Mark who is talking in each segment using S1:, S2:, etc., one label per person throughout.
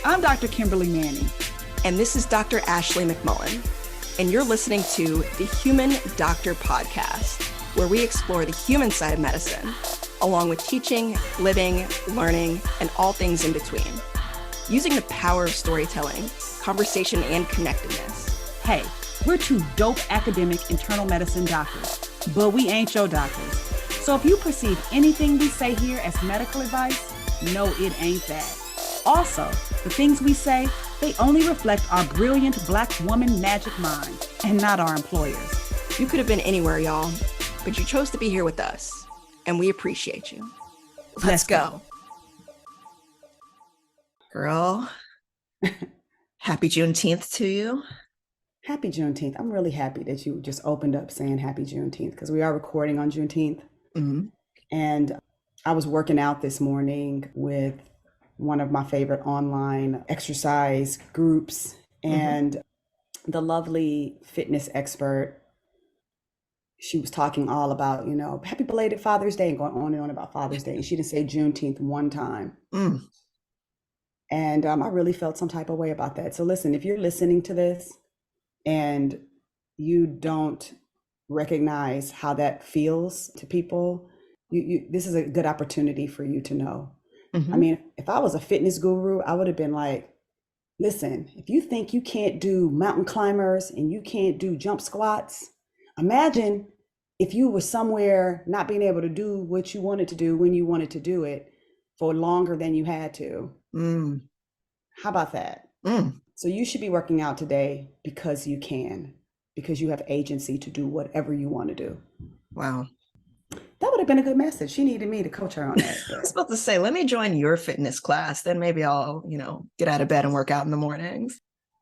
S1: I'm Dr. Kimberly Manning.
S2: And this is Dr. Ashley McMullen. And you're listening to the Human Doctor Podcast, where we explore the human side of medicine, along with teaching, living, learning, and all things in between. Using the power of storytelling, conversation, and connectedness.
S1: Hey, we're two dope academic internal medicine doctors, but we ain't your doctors. So if you perceive anything we say here as medical advice, no, it ain't that. Also, the things we say, they only reflect our brilliant Black woman magic mind and not our employers.
S2: You could have been anywhere, y'all, but you chose to be here with us, and we appreciate you. Let's go. Girl, happy Juneteenth to you.
S1: Happy Juneteenth. I'm really happy that you just opened up saying happy Juneteenth because we are recording on Juneteenth.
S2: Mm-hmm.
S1: And I was working out this morning with one of my favorite online exercise groups, and the lovely fitness expert, she was talking all about, happy belated Father's Day and going on and on about Father's Day. And she didn't say Juneteenth one time. And I really felt some type of way about that. So listen, if you're listening to this and you don't recognize how that feels to people, this is a good opportunity for you to know. I mean, if I was a fitness guru, I would have been like, listen, if you think you can't do mountain climbers and you can't do jump squats, imagine if you were somewhere not being able to do what you wanted to do when you wanted to do it for longer than you had to. How about that? So you should be working out today because you can, because you have agency to do whatever you want to do.
S2: Wow.
S1: That would have been a good message. She needed me to coach her on that.
S2: I was about to say, let me join your fitness class. Then maybe I'll, get out of bed and work out in the mornings.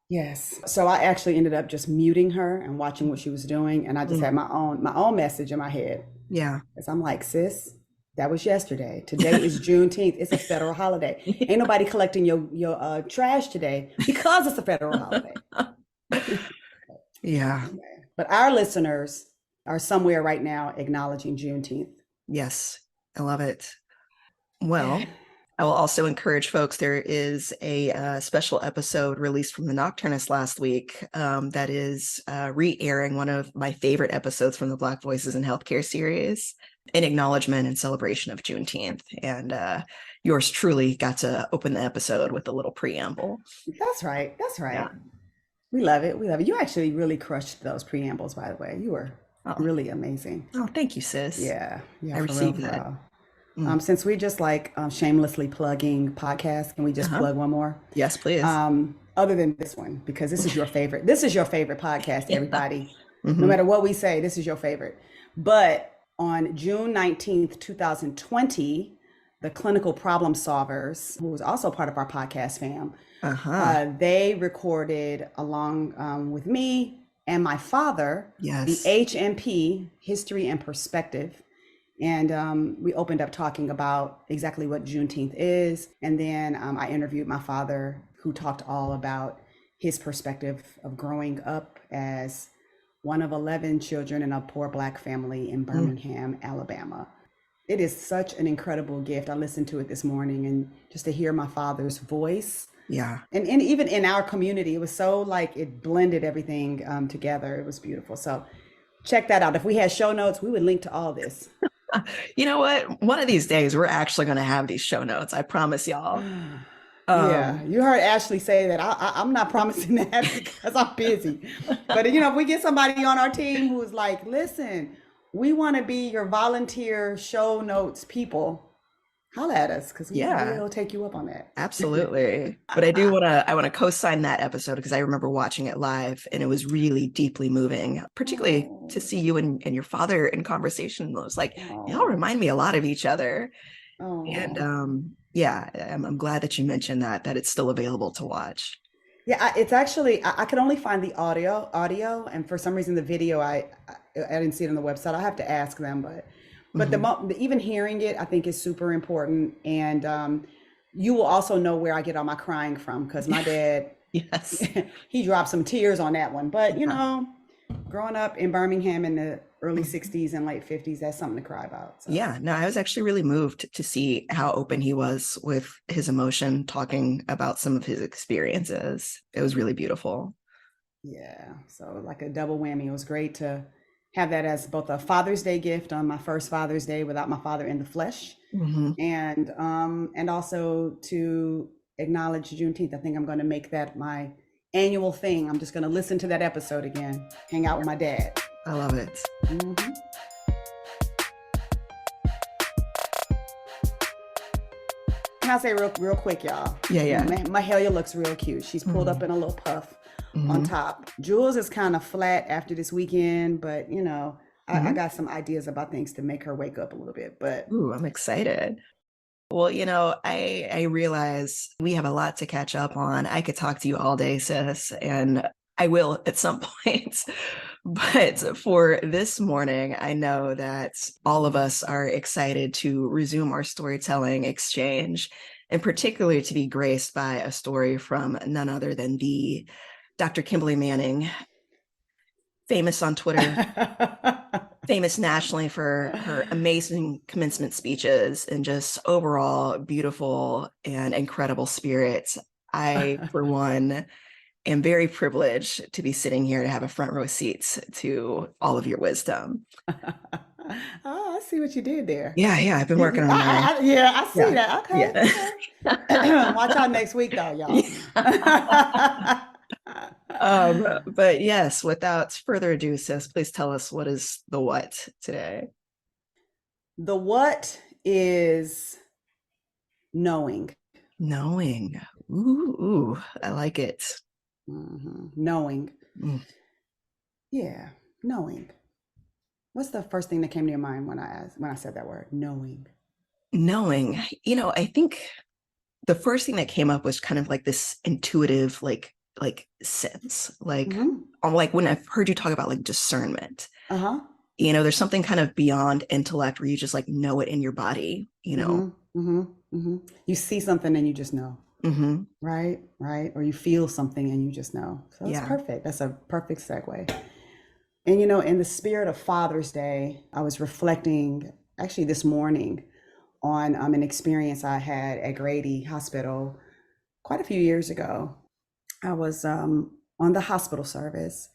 S1: Yes. So I actually ended up just muting her and watching what she was doing. And I just had my own message in my head.
S2: Yeah.
S1: Because I'm like, sis, that was yesterday. Today is Juneteenth. It's a federal holiday. Ain't nobody collecting your trash today because it's a federal holiday.
S2: Yeah.
S1: But our listeners are somewhere right now acknowledging Juneteenth.
S2: Yes, I love it. Well, I will also encourage folks, there is a special episode released from The Nocturnist last week that is re-airing one of my favorite episodes from the Black Voices in Healthcare series in acknowledgement and celebration of Juneteenth. And yours truly got to open the episode with a little preamble.
S1: That's right.
S2: Yeah.
S1: We love it. You actually really crushed those preambles, by the way. You were really amazing.
S2: Oh, thank you, sis.
S1: Yeah,
S2: I received that.
S1: Since we just shamelessly plugging podcasts, can we just plug one more?
S2: Yes, please.
S1: Other than this one, because this is your favorite. This is your favorite podcast, everybody. No matter what we say, this is your favorite. But on June 19th, 2020, the Clinical Problem Solvers, who was also part of our podcast fam, they recorded along with me and my father, the HMP, History and Perspective. And we opened up talking about exactly what Juneteenth is. And then I interviewed my father, who talked all about his perspective of growing up as one of 11 children in a poor Black family in Birmingham, Alabama. It is such an incredible gift. I listened to it this morning, and just to hear my father's voice.
S2: Yeah.
S1: And even in our community, it was so it blended everything together. It was beautiful. So check that out. If we had show notes, we would link to all this.
S2: You know what? One of these days, we're actually going to have these show notes. I promise y'all.
S1: Yeah, you heard Ashley say that. I'm not promising that because I'm busy. But, if we get somebody on our team who is like, listen, we want to be your volunteer show notes people, holla at us, because we'll take you up on that.
S2: Absolutely. But I want to co-sign that episode because I remember watching it live and it was really deeply moving, particularly to see you and your father in conversation. It was like, y'all remind me a lot of each other. And I'm glad that you mentioned that it's still available to watch.
S1: Yeah, it's actually, I could only find the audio, and for some reason the video, I didn't see it on the website. I have to ask them, but even hearing it, I think is super important. And you will also know where I get all my crying from, because my dad, he dropped some tears on that one. But growing up in Birmingham in the early 60s and late 50s, that's something to cry about. So.
S2: Yeah, no, I was actually really moved to see how open he was with his emotion, talking about some of his experiences. It was really beautiful.
S1: Yeah, so like a double whammy. It was great to have that as both a Father's Day gift on my first Father's Day without my father in the flesh,
S2: Mm-hmm.
S1: and also to acknowledge Juneteenth. I think I'm going to make that my annual thing. I'm just going to listen to that episode again, hang out with my dad.
S2: I love it.
S1: Mm-hmm. Can I say real quick, y'all?
S2: Yeah.
S1: Mahalia looks real cute. She's pulled up in a little puff on top. Jules is kind of flat after this weekend, but you know, I got some ideas about things to make her wake up a little bit. But
S2: ooh, I'm excited. Well, you know, I realize we have a lot to catch up on. I could talk to you all day, sis, and I will at some point. But for this morning, I know that all of us are excited to resume our storytelling exchange, and particularly to be graced by a story from none other than the Dr. Kimberly Manning, famous on Twitter, famous nationally for her amazing commencement speeches and just overall beautiful and incredible spirits. I, for one, am very privileged to be sitting here to have a front row seats to all of your wisdom.
S1: Oh, I see what you did there.
S2: Yeah, I've been working on that.
S1: I see that. Okay.
S2: Yeah.
S1: Watch out next week, though, y'all.
S2: But yes, without further ado, sis, please tell us, what is the what today?
S1: The what is knowing.
S2: Knowing. Ooh, I like it.
S1: Mm-hmm. Knowing.
S2: Mm.
S1: Yeah, knowing. What's the first thing that came to your mind when I said that word? Knowing.
S2: Knowing. You know, I think the first thing that came up was kind of like this intuitive, like sense, like like when I've heard you talk about like discernment. You know, there's something kind of beyond intellect where you just like know it in your body. You know,
S1: you see something and you just know. Right, or you feel something and you just know. So it's perfect. That's a perfect segue. And you know, in the spirit of Father's Day, I was reflecting actually this morning on an experience I had at Grady Hospital quite a few years ago. I was on the hospital service,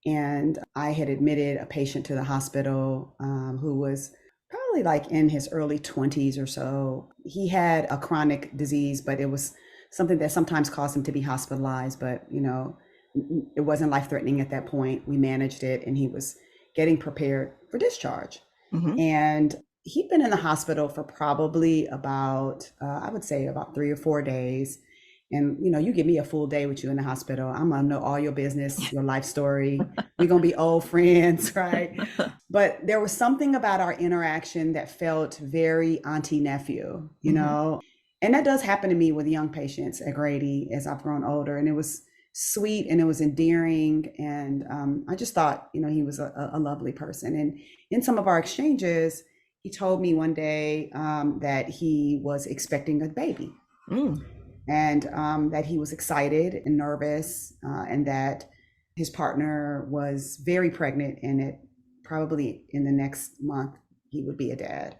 S1: and I had admitted a patient to the hospital who was probably like in his early 20s or so. He had a chronic disease, but it was something that sometimes caused him to be hospitalized, but you know, it wasn't life-threatening at that point. We managed it, and he was getting prepared for discharge. And he'd been in the hospital for probably about, I would say about 3 or 4 days. And, you know, you give me a full day with you in the hospital, I'm going to know all your business, your life story. We're going to be old friends, right? But there was something about our interaction that felt very auntie-nephew, you know? And that does happen to me with young patients at Grady as I've grown older. And it was sweet and it was endearing. And I just thought, you know, he was a lovely person. And in some of our exchanges, he told me one day that he was expecting a baby. And that he was excited and nervous, and that his partner was very pregnant, and it probably in the next month he would be a dad.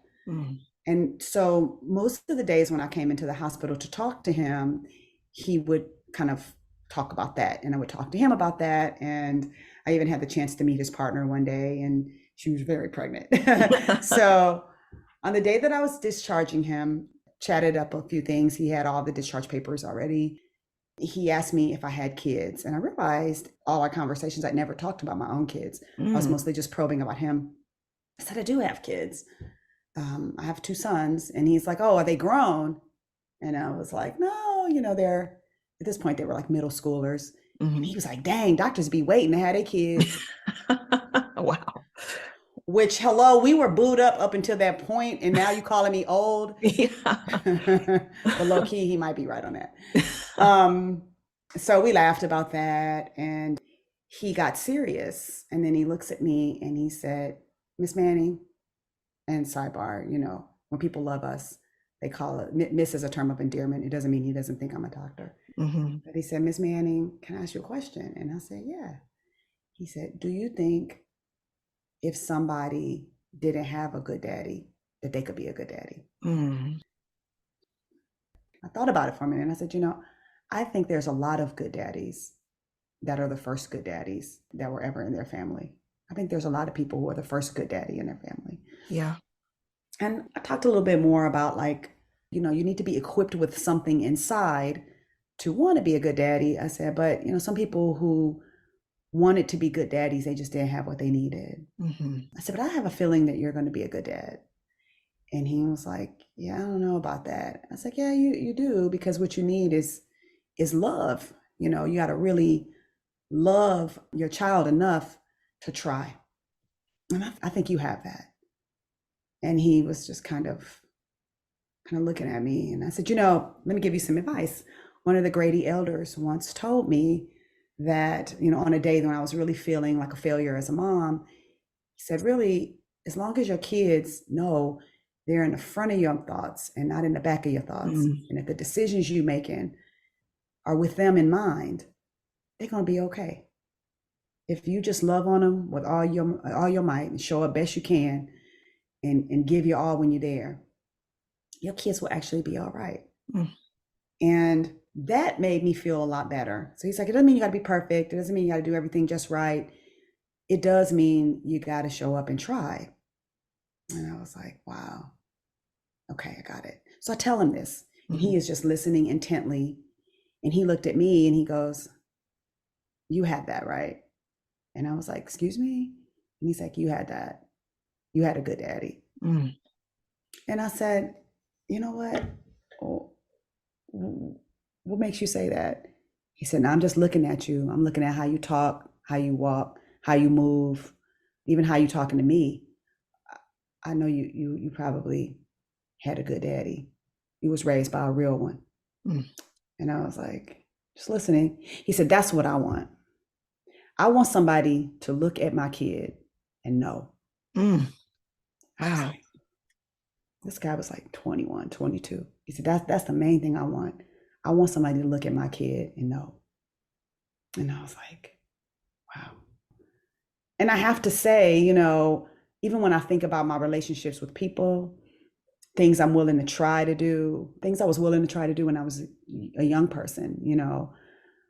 S1: And so most of the days when I came into the hospital to talk to him, he would kind of talk about that, and I would talk to him about that. And I even had the chance to meet his partner one day, and she was very pregnant. So on the day that I was discharging him, chatted up a few things. He had all the discharge papers already. He asked me if I had kids, and I realized all our conversations, I'd never talked about my own kids. I was mostly just probing about him. I said, I do have kids. I have 2 sons. And he's like, oh, are they grown? And I was like, no, you know, at this point, they were like middle schoolers. And he was like, dang, doctors be waiting to have their kids.
S2: Wow.
S1: Which, hello, we were booed up until that point, and now you calling me old. But low key, he might be right on that. So we laughed about that, and he got serious. And then he looks at me and he said, Miss Manning, and sidebar, you know, when people love us, they call it, Miss is a term of endearment. It doesn't mean he doesn't think I'm a doctor. But he said, Miss Manning, can I ask you a question? And I said, yeah. He said, do you think if somebody didn't have a good daddy, that they could be a good daddy. I thought about it for a minute and I said, I think there's a lot of good daddies that are the first good daddies that were ever in their family. I think there's a lot of people who are the first good daddy in their family.
S2: Yeah.
S1: And I talked a little bit more about you need to be equipped with something inside to want to be a good daddy. I said, but some people who wanted to be good daddies, they just didn't have what they needed. I said, but I have a feeling that you're going to be a good dad. And he was like, yeah, I don't know about that. I was like, yeah, you do, because what you need is love. You got to really love your child enough to try. And I think you have that. And he was just kind of looking at me. And I said, let me give you some advice. One of the Grady elders once told me that, on a day when I was really feeling like a failure as a mom, he said, really, as long as your kids know they're in the front of your thoughts and not in the back of your thoughts, and if the decisions you making are with them in mind, they're going to be okay. If you just love on them with all your might and show up best you can and give your all when you're there, your kids will actually be all right. And that made me feel a lot better. So he's like, it doesn't mean you got to be perfect. It doesn't mean you got to do everything just right. It does mean you got to show up and try. And I was like, wow, okay, I got it. So I tell him this, and he is just listening intently. And he looked at me and he goes, you had that, right? And I was like, excuse me? And he's like, you had that. You had a good daddy. And I said, you know what? Oh, what makes you say that? He said, no, I'm just looking at you. I'm looking at how you talk, how you walk, how you move, even how you talking to me. I know you probably had a good daddy. You was raised by a real one. And I was like, just listening. He said, that's what I want. I want somebody to look at my kid and know. Wow. Like, this guy was like 21, 22. He said, that's the main thing I want. I want somebody to look at my kid and know. And I was like, wow. And I have to say, even when I think about my relationships with people, things I'm willing to try to do, things I was willing to try to do when I was a young person,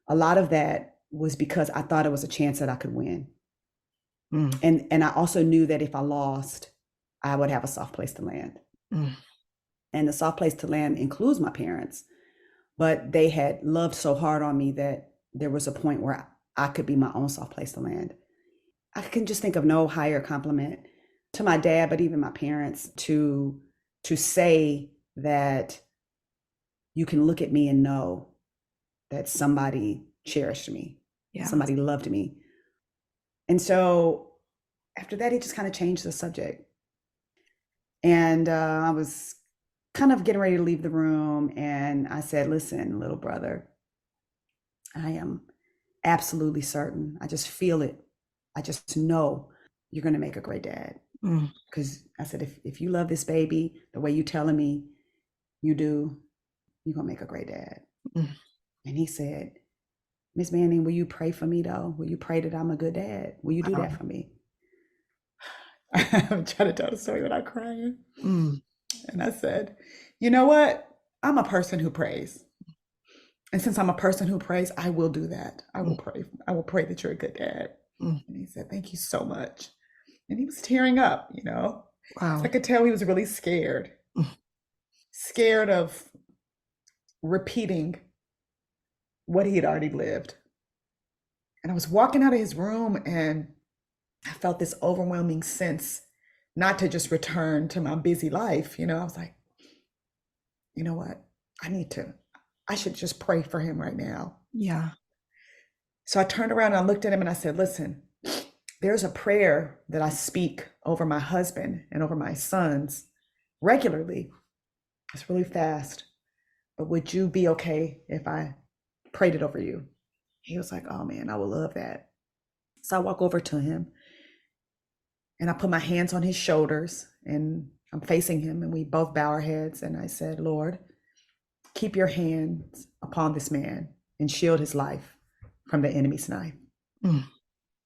S1: a lot of that was because I thought it was a chance that I could win. And I also knew that if I lost, I would have a soft place to land. And the soft place to land includes my parents, but they had loved so hard on me that there was a point where I could be my own soft place to land. I can just think of no higher compliment to my dad, but even my parents, to say that you can look at me and know that somebody cherished me, somebody loved me. And so after that, he just kind of changed the subject. And I was kind of getting ready to leave the room. And I said, listen, little brother, I am absolutely certain. I just feel it. I just know you're going to make a great dad. Because I said, if you love this baby the way you telling me you do, you're going to make a great dad. And he said, Miss Manning, will you pray for me though? Will you pray that I'm a good dad? Will you do that for me? I'm trying to tell the story without crying. And I said, you know what? I'm a person who prays. And since I'm a person who prays, I will do that. I will pray. I will pray that you're a good dad. And he said, thank you so much. And he was tearing up, Wow. So I could tell he was really scared. Scared of repeating what he had already lived. And I was walking out of his room and I felt this overwhelming sense not to just return to my busy life. I was like, you know what? I should just pray for him right now. Yeah. So I turned around and I looked at him and I said, listen, there's a prayer that I speak over my husband and over my sons regularly. It's really fast, but would you be okay if I prayed it over you? He was like, oh man, I would love that. So I walk over to him and I put my hands on his shoulders and I'm facing him and we both bow our heads. And I said, Lord, keep your hands upon this man and shield his life from the enemy's knife.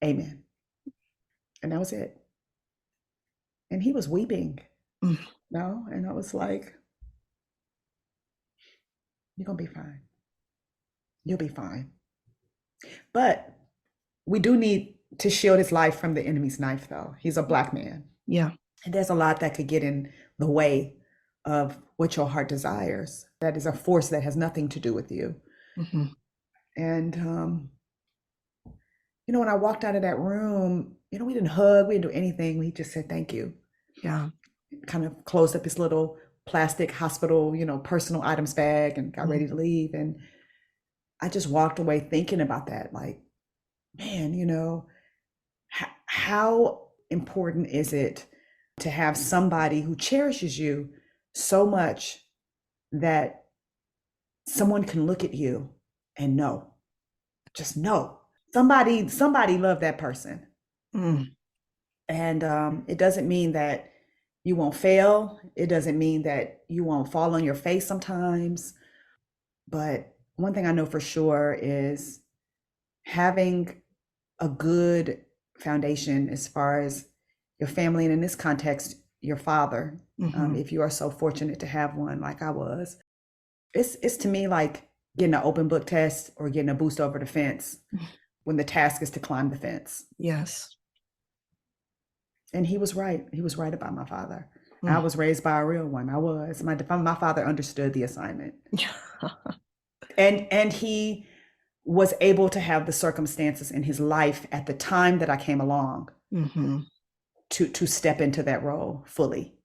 S1: Amen. And that was it. and he was weeping,
S2: Mm.
S1: no, and I was like, you're gonna be fine. You'll be fine. But we do need to shield his life from the enemy's knife, though. He's a Black man.
S2: Yeah.
S1: And there's a lot that could get in the way of what your heart desires. That is a force that has nothing to do with you.
S2: Mm-hmm.
S1: And, when I walked out of that room, we didn't hug, we didn't do anything. We just said, thank you.
S2: Yeah.
S1: Kind of closed up his little plastic hospital, personal items bag and got ready to leave. And I just walked away thinking about that. Like, man, how important is it to have somebody who cherishes you so much that someone can look at you and just know somebody loved that person.
S2: Mm.
S1: And it doesn't mean that you won't fail. It doesn't mean that you won't fall on your face sometimes. But one thing I know for sure is having a good foundation as far as your family, and in this context, your father, if you are so fortunate to have one like I was. It's to me like getting an open book test or getting a boost over the fence when the task is to climb the fence.
S2: Yes. And
S1: he was right. He was right about my father. I was raised by a real one. I was. My father understood the assignment. and he was able to have the circumstances in his life at the time that I came along to step into that role fully.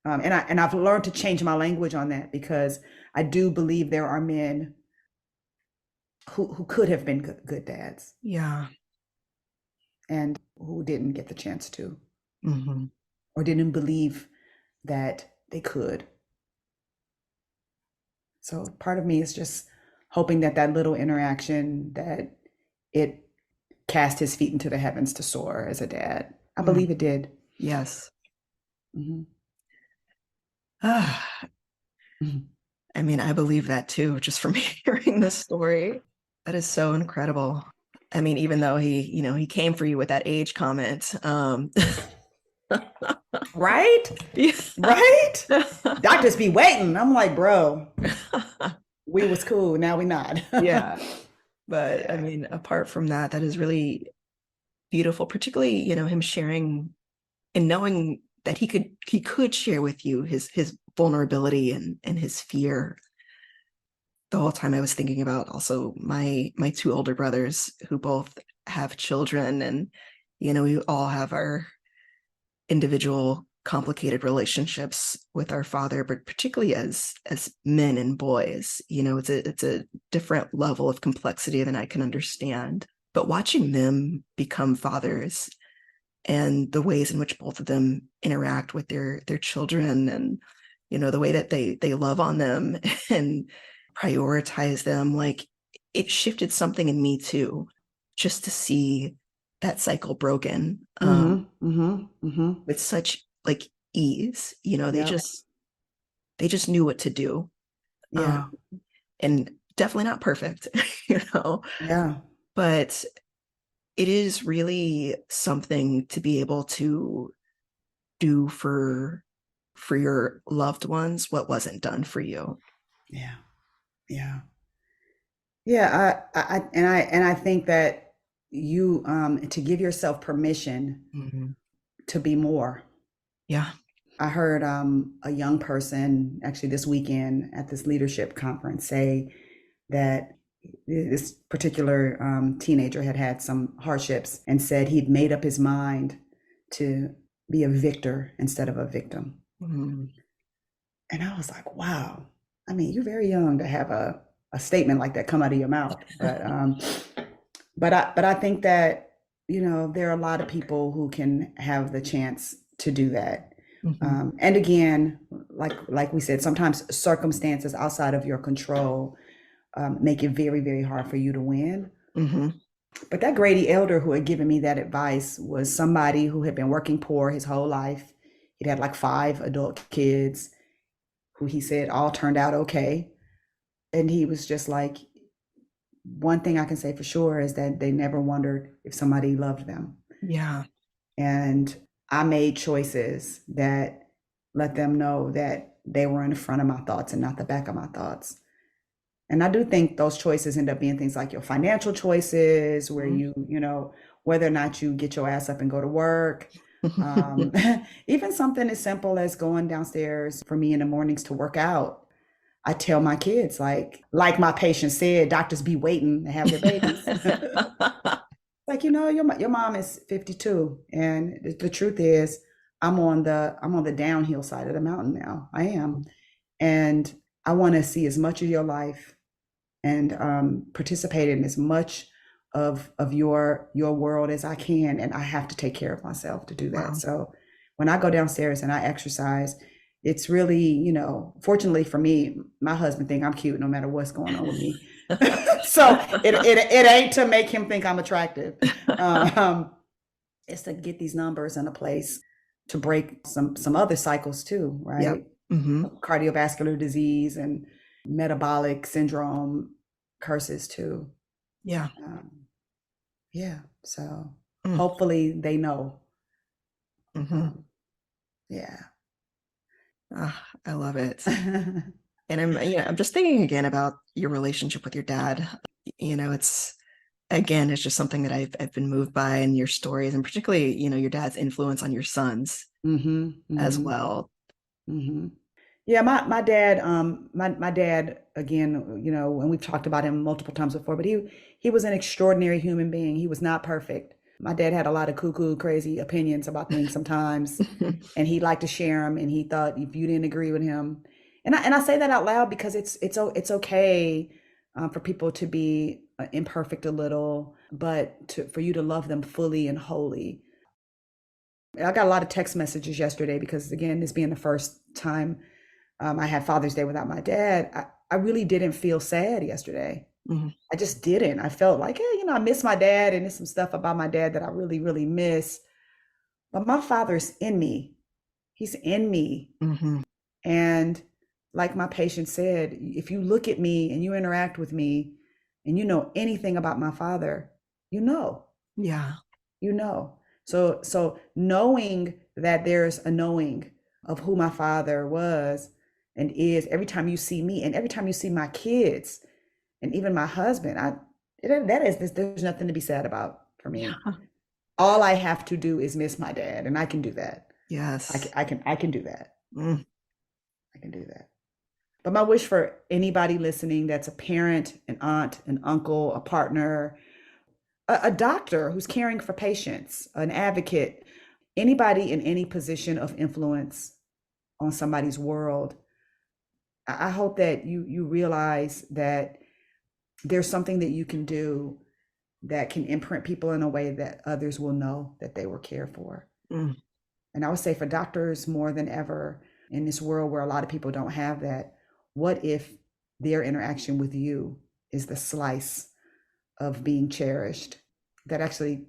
S1: And I've learned to change my language on that, because I do believe there are men who could have been good dads.
S2: Yeah.
S1: And who didn't get the chance to, or didn't believe that they could. So part of me is just hoping that little interaction, that it cast his feet into the heavens to soar as a dad. I believe it did.
S2: Yes. I mean, I believe that too, just from hearing this story. That is so incredible. I mean, even though he came for you with that age comment.
S1: Right? Yeah. Right? Doctors be waiting. I'm like, bro, we was cool. Now we not.
S2: Yeah. But I mean, apart from that, that is really beautiful, particularly, him sharing and knowing that he could share with you his vulnerability and his fear. The whole time I was thinking about also my two older brothers who both have children, and we all have our individual complicated relationships with our father, but particularly as men and boys, it's a different level of complexity than I can understand. But watching them become fathers and the ways in which both of them interact with their children, and the way that they love on them and prioritize them, like, it shifted something in me too, just to see that cycle broken with such like ease. They just knew what to do. And definitely not perfect. But it is really something to be able to do for your loved ones what wasn't done for you.
S1: I think that you to give yourself permission to be more. I heard a young person actually this weekend at this leadership conference say that this particular teenager had some hardships, and said he'd made up his mind to be a victor instead of a victim. And I was like, wow. I mean, you're very young to have a statement like that come out of your mouth. But I think that, there are a lot of people who can have the chance to do that. And again, like we said, sometimes circumstances outside of your control make it very, very hard for you to win. But that Grady elder who had given me that advice was somebody who had been working poor his whole life. He'd had like 5 adult kids who he said all turned out okay. And he was just like, one thing I can say for sure is that they never wondered if somebody loved them.
S2: Yeah.
S1: And I made choices that let them know that they were in the front of my thoughts and not the back of my thoughts. And I do think those choices end up being things like your financial choices, where
S2: Mhm.
S1: you know, whether or not you get your ass up and go to work. Um, even something as simple as going downstairs for me in the mornings to work out. I tell my kids, like my patient said, doctors be waiting to have their babies. Like, you know, your mom is 52, and the truth is, I'm on the downhill side of the mountain now. I am, and I want to see as much of your life and participate in as much of your world as I can, and I have to take care of myself to do that.
S2: Wow.
S1: So when I go downstairs and I exercise, it's really, you know, fortunately for me, my husband think I'm cute no matter what's going on with me. So it ain't to make him think I'm attractive. Um, it's to get these numbers in a place to break some other cycles too,
S2: Yep.
S1: right?
S2: Hmm.
S1: Cardiovascular disease and metabolic syndrome curses too.
S2: Yeah.
S1: Um, yeah. So
S2: Mm.
S1: hopefully they know.
S2: Hmm.
S1: Um, yeah.
S2: Ah, I love it. And I'm just thinking again about your relationship with your dad. It's again, it's just something that I've been moved by in your stories, and particularly, your dad's influence on your sons
S1: hmm
S2: as
S1: hmm
S2: well.
S1: hmm Yeah, my dad, my dad again, you know, and we've talked about him multiple times before, but he was an extraordinary human being. He was not perfect. My dad had a lot of cuckoo, crazy opinions about things sometimes, and he liked to share them. And he thought if you didn't agree with him, and I say that out loud because it's okay for people to be imperfect a little, but for you to love them fully and wholly. I got a lot of text messages yesterday because again, this being the first time I had Father's Day without my dad. I really didn't feel sad yesterday.
S2: Mhm.
S1: I just didn't. I felt like, hey, you know, I miss my dad, and there's some stuff about my dad that I really, really miss. But my father's in me. He's in me.
S2: Mhm.
S1: And like my patient said, if you look at me and you interact with me and you know anything about my father, you know,
S2: Yeah.
S1: you know. So knowing that there's a knowing of who my father was and is every time you see me and every time you see my kids and even my husband, there's nothing to be sad about for me.
S2: Yeah.
S1: All I have to do is miss my dad, and I can do that.
S2: Yes.
S1: I can do that.
S2: Mm.
S1: I can do that. But my wish for anybody listening that's a parent, an aunt, an uncle, a partner, a doctor who's caring for patients, an advocate, anybody in any position of influence on somebody's world, I hope that you realize that there's something that you can do that can imprint people in a way that others will know that they were cared for.
S2: Mm.
S1: And I would say for doctors more than ever in this world where a lot of people don't have that, what if their interaction with you is the slice of being cherished that actually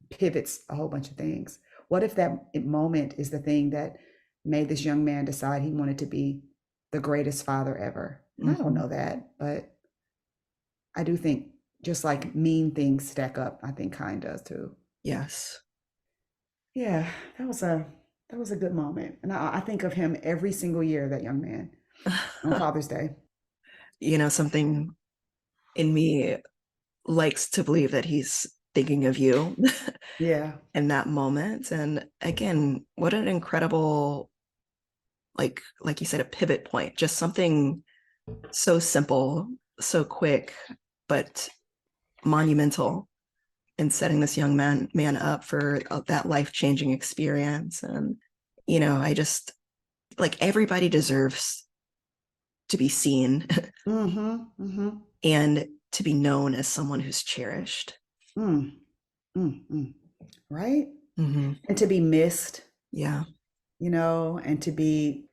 S1: pivots a whole bunch of things? What if that moment is the thing that made this young man decide he wanted to be the greatest father ever? And I don't
S2: Mhm.
S1: know that, but I do think just like mean things stack up, I think kind does too.
S2: Yes.
S1: Yeah, that was a good moment. And I think of him every single year, that young man, on Father's Day.
S2: Something in me likes to believe that he's thinking of you
S1: Yeah.
S2: in that moment. And again, what an incredible, like you said, a pivot point, just something so simple, so quick, but monumental in setting this young man up for that life-changing experience. And I just, like, everybody deserves to be seen
S1: Mm-hmm. Mm-hmm.
S2: and to be known as someone who's cherished.
S1: Mm, mm. Right?
S2: Hmm.
S1: And to be missed,
S2: Yeah.
S1: you know, and to be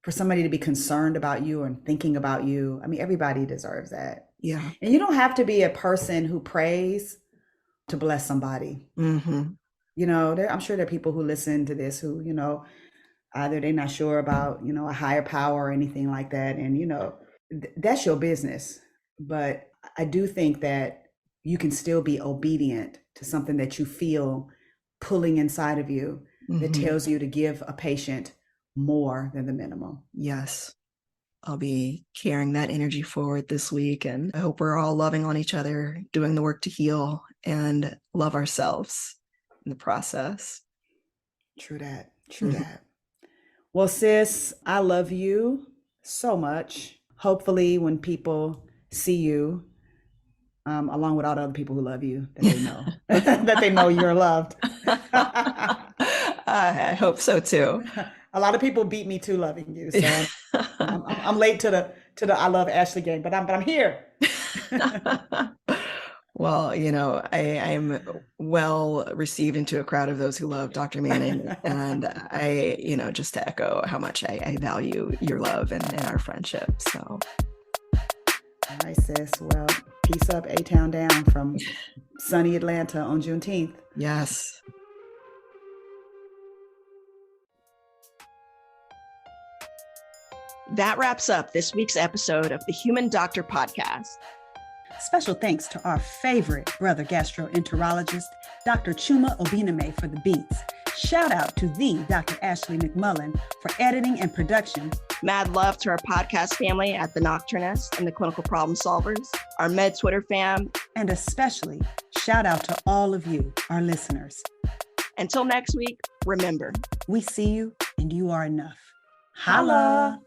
S1: for somebody to be concerned about you and thinking about you. I mean, everybody deserves that.
S2: Yeah.
S1: And you don't have to be a person who prays to bless somebody.
S2: Hmm.
S1: You know, I'm sure there are people who listen to this who, you know, either they're not sure about, you know, a higher power or anything like that. And, you know, that's your business. But I do think that you can still be obedient to something that you feel pulling inside of you that
S2: Mhm.
S1: tells you to give a patient more than the minimum.
S2: Yes. I'll be carrying that energy forward this week. And I hope we're all loving on each other, doing the work to heal and love ourselves in the process.
S1: True that. True that. Well, sis, I love you so much. Hopefully, when people see you, along with all the other people who love you, that they know that they know you're loved.
S2: I hope so too.
S1: A lot of people beat me to loving you, so I'm late to the I love Ashley game, but I'm here.
S2: Well, you know, I'm well received into a crowd of those who love Dr. Manning. And I, you know, just to echo how much I value your love and our friendship. So,
S1: All right, sis. Well, peace up, A-Town down from sunny Atlanta on Juneteenth.
S2: yes. That wraps up this week's episode of the Human Doctor Podcast.
S1: Special thanks to our favorite brother gastroenterologist, Dr. Chuma Obiname, for the beats. Shout out to the Dr. Ashley McMullen for editing and production.
S2: Mad love to our podcast family at The Nocturnist and the Clinical Problem Solvers, our Med Twitter fam.
S1: And especially shout out to all of you, our listeners.
S2: Until next week, remember,
S1: we see you and you are enough. Holla!